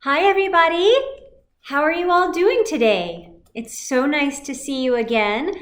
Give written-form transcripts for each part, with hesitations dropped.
Hi, everybody. How are you all doing today? It's so nice to see you again.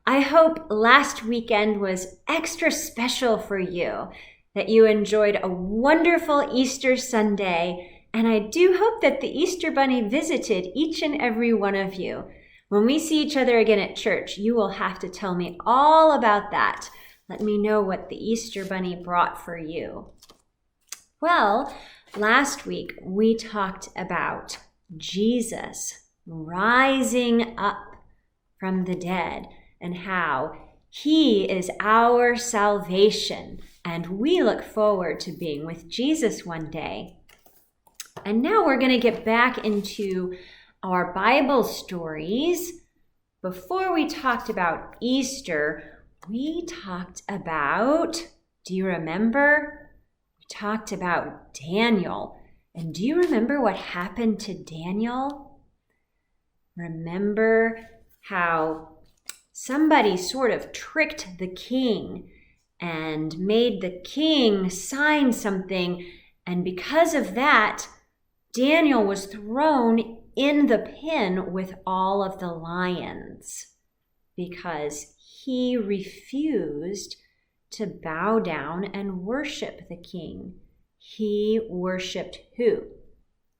I hope last weekend was extra special for you, that you enjoyed a wonderful Easter Sunday, and I do hope that the Easter Bunny visited each and every one of you. When we see each other again at church, you will have to tell me all about that. Let me know what the Easter Bunny brought for you. Well, last week we talked about Jesus rising up from the dead and how he is our salvation, and we look forward to being with Jesus one day. And now we're going to get back into our Bible stories. Before we talked about Easter, we talked about, do you remember? Talked about Daniel. And do you remember what happened to Daniel? Remember how somebody sort of tricked the king and made the king sign something, and because of that, Daniel was thrown in the pen with all of the lions because he refused to bow down and worship the king. He worshiped who?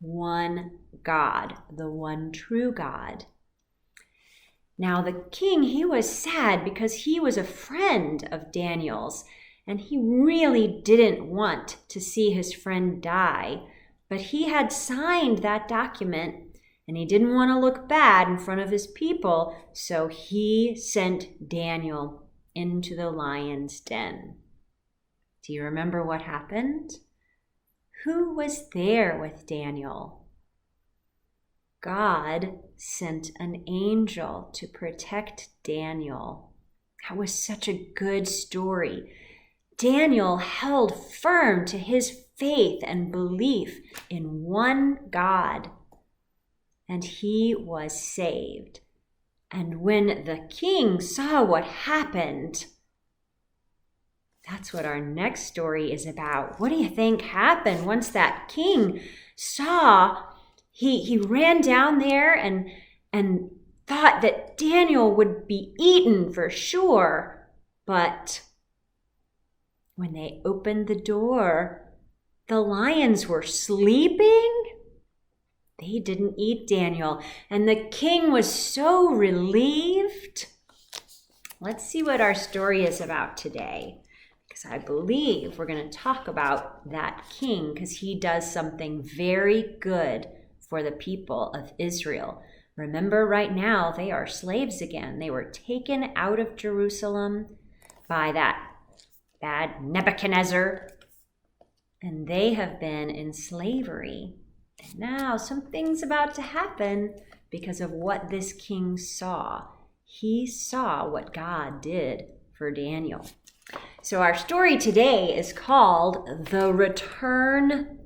One God, the one true God. Now the king, he was sad because he was a friend of Daniel's, and he really didn't want to see his friend die, but he had signed that document and he didn't want to look bad in front of his people, so he sent Daniel into the lion's den. Do you remember what happened? Who was there with Daniel? God sent an angel to protect Daniel. That was such a good story. Daniel held firm to his faith and belief in one God, and he was saved. And when the king saw what happened, that's what our next story is about. What do you think happened once that king saw? He ran down there and thought that Daniel would be eaten for sure. But when they opened the door, the lions were sleeping. They didn't eat Daniel, and the king was so relieved. Let's see what our story is about today, because I believe we're going to talk about that king because he does something very good for the people of Israel. Remember, right now, they are slaves again. They were taken out of Jerusalem by that bad Nebuchadnezzar, and they have been in slavery. And now something's about to happen because of what this king saw. He saw what God did for Daniel. So our story today is called The Return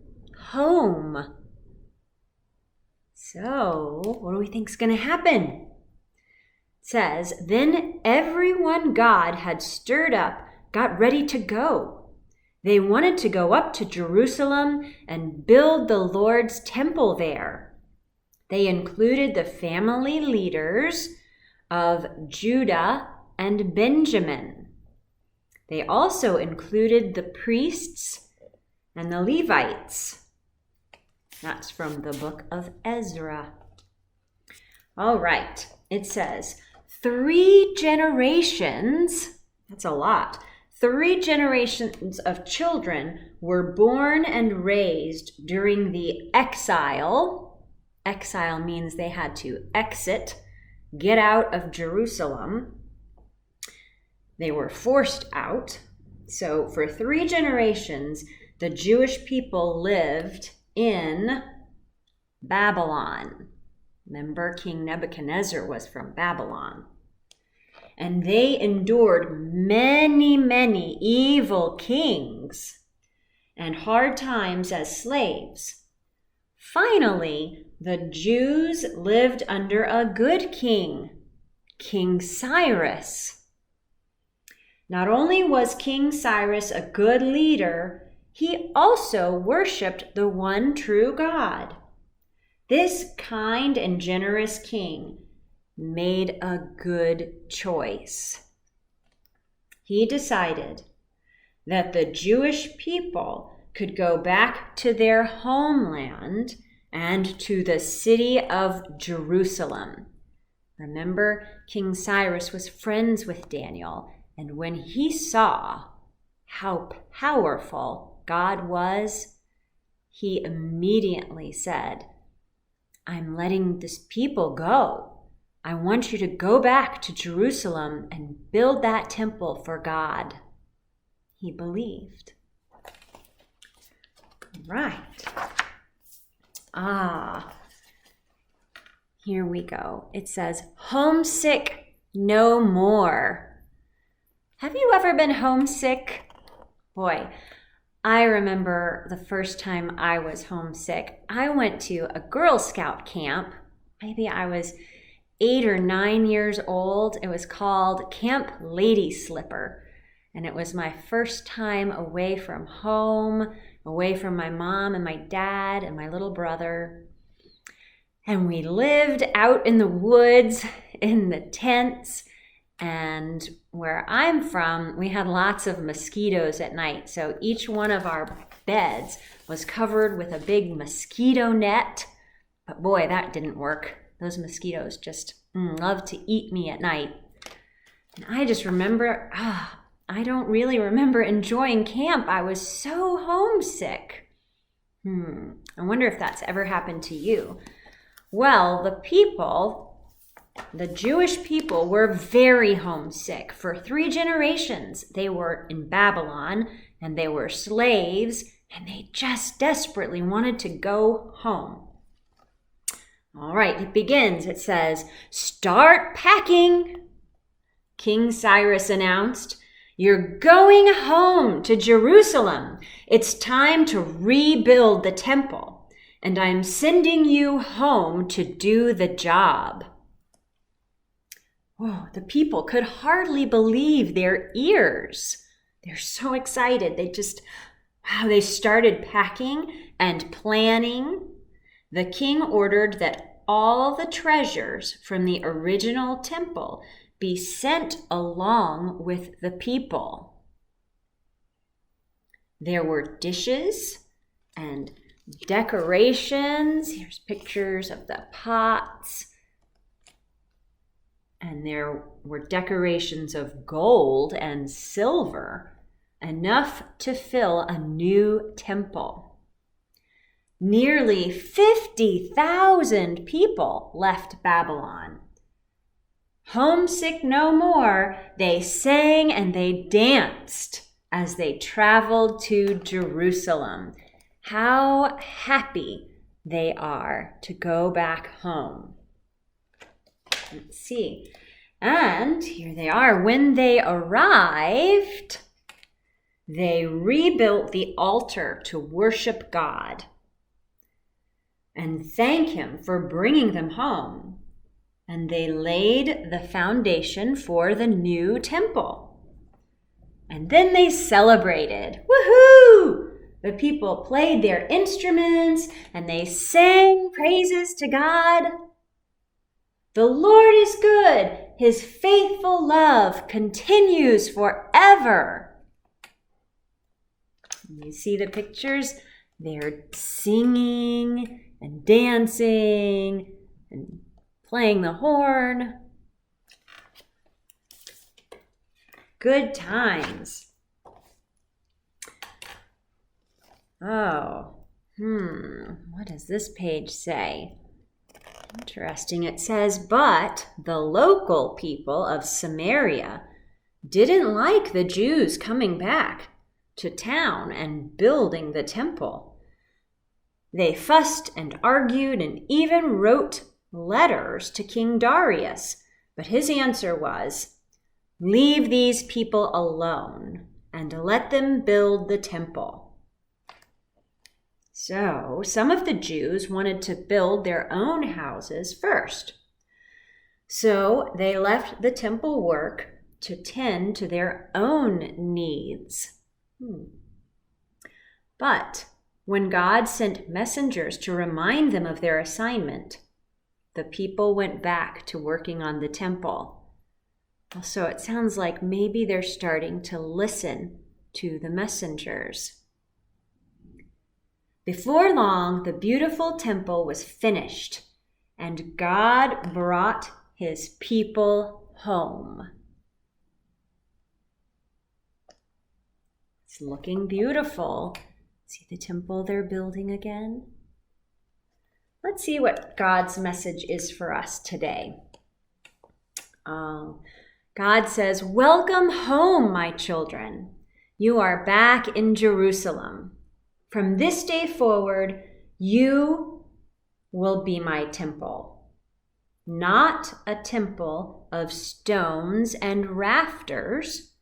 Home. So what do we think is going to happen? It says, then everyone God had stirred up got ready to go. They wanted to go up to Jerusalem and build the Lord's temple there. They included the family leaders of Judah and Benjamin. They also included the priests and the Levites. That's from the book of Ezra. All right, it says 3 generations, that's a lot. 3 generations of children were born and raised during the exile. Exile means they had to exit, get out of Jerusalem. They were forced out. So for 3 generations, the Jewish people lived in Babylon. Remember, King Nebuchadnezzar was from Babylon. And they endured many, many evil kings and hard times as slaves. Finally, the Jews lived under a good king, King Cyrus. Not only was King Cyrus a good leader, he also worshiped the one true God. This kind and generous king made a good choice. He decided that the Jewish people could go back to their homeland and to the city of Jerusalem. Remember, King Cyrus was friends with Daniel, and when he saw how powerful God was, he immediately said, I'm letting this people go. I want you to go back to Jerusalem and build that temple for God. He believed. Right. Here we go. It says, homesick no more. Have you ever been homesick? Boy, I remember the first time I was homesick. I went to a Girl Scout camp. Maybe I was 8 or 9 years old. It was called Camp Lady Slipper. And it was my first time away from home, away from my mom and my dad and my little brother. And we lived out in the woods, in the tents. And where I'm from, we had lots of mosquitoes at night. So each one of our beds was covered with a big mosquito net. But boy, that didn't work. Those mosquitoes just loved to eat me at night. And I just remember, I don't really remember enjoying camp. I was so homesick. I wonder if that's ever happened to you. Well, the Jewish people were very homesick. For 3 generations, they were in Babylon, and they were slaves, and they just desperately wanted to go home. All right, it begins. It says, start packing. King Cyrus announced, you're going home to Jerusalem. It's time to rebuild the temple, and I'm sending you home to do the job. Whoa, the people could hardly believe their ears. They're so excited. They started packing and planning. The king ordered that all the treasures from the original temple be sent along with the people. There were dishes and decorations. Here's pictures of the pots. And there were decorations of gold and silver, enough to fill a new temple. Nearly 50,000 people left Babylon. Homesick no more, they sang and they danced as they traveled to Jerusalem. How happy they are to go back home. Let's see. And here they are. When they arrived, they rebuilt the altar to worship God and thank Him for bringing them home. And they laid the foundation for the new temple. And then they celebrated. Woohoo! The people played their instruments and they sang praises to God. The Lord is good. His faithful love continues forever. You see the pictures? They're singing and dancing and playing the horn. Good times. Oh, what does this page say? Interesting. It says, but the local people of Samaria didn't like the Jews coming back to town and building the temple. They fussed and argued and even wrote letters to King Darius, but his answer was, leave these people alone and let them build the temple. So some of the Jews wanted to build their own houses first. So they left the temple work to tend to their own needs. But When God sent messengers to remind them of their assignment, the people went back to working on the temple. So it sounds like maybe they're starting to listen to the messengers. Before long, the beautiful temple was finished, and God brought his people home. It's looking beautiful. See the temple they're building again? Let's see what God's message is for us today. God says, "Welcome home, my children. You are back in Jerusalem. From this day forward, you will be my temple. Not a temple of stones and rafters,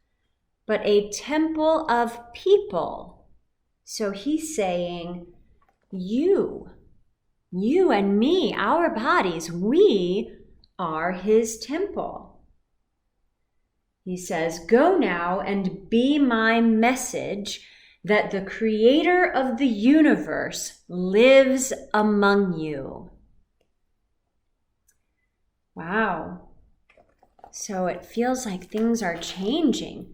but a temple of people." So he's saying, you and me, our bodies, we are his temple. He says, "Go now and be my message that the creator of the universe lives among you." Wow. So it feels like things are changing.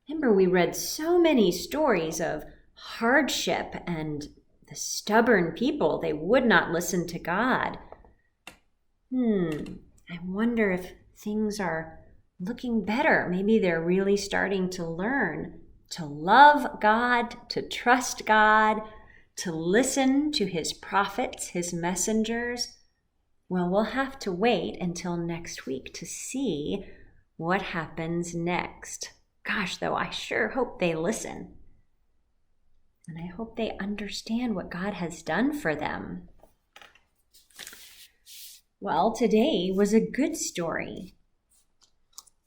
Remember, we read so many stories of hardship and the stubborn people. They would not listen to God. I wonder if things are looking better. Maybe they're really starting to learn to love God, to trust God, to listen to his prophets, his messengers. Well, we'll have to wait until next week to see what happens next. Gosh, though, I sure hope they listen. And I hope they understand what God has done for them. Well, today was a good story.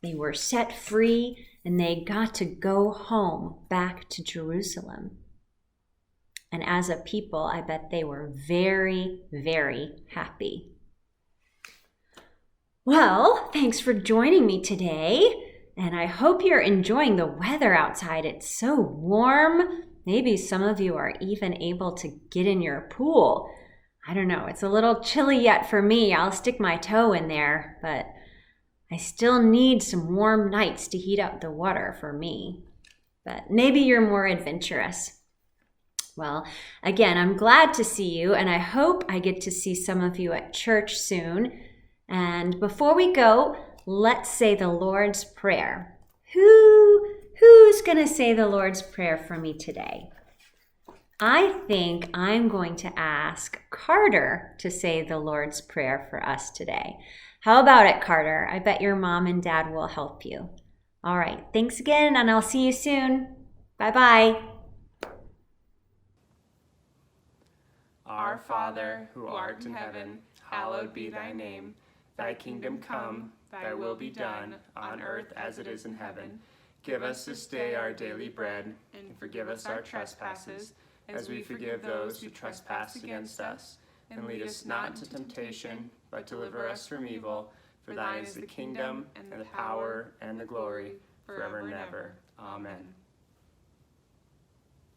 They were set free and they got to go home back to Jerusalem. And as a people, I bet they were very, very happy. Well, thanks for joining me today. And I hope you're enjoying the weather outside. It's so warm. Maybe some of you are even able to get in your pool. I don't know. It's a little chilly yet for me. I'll stick my toe in there, but I still need some warm nights to heat up the water for me. But maybe you're more adventurous. Well, again, I'm glad to see you, and I hope I get to see some of you at church soon. And before we go, let's say the Lord's Prayer. Who's going to say the Lord's Prayer for me today? I think I'm going to ask Carter to say the Lord's Prayer for us today. How about it, Carter? I bet your mom and dad will help you. All right, thanks again, and I'll see you soon. Bye-bye. Our Father, who art in heaven, hallowed be thy name. Thy kingdom come, thy will be done, on earth as it is in heaven. Give us this day our daily bread, and forgive us our trespasses, as we forgive those who trespass against us. And lead us not into temptation, but deliver us from evil. For thine is the kingdom, and the power, and the glory, forever and ever. Amen.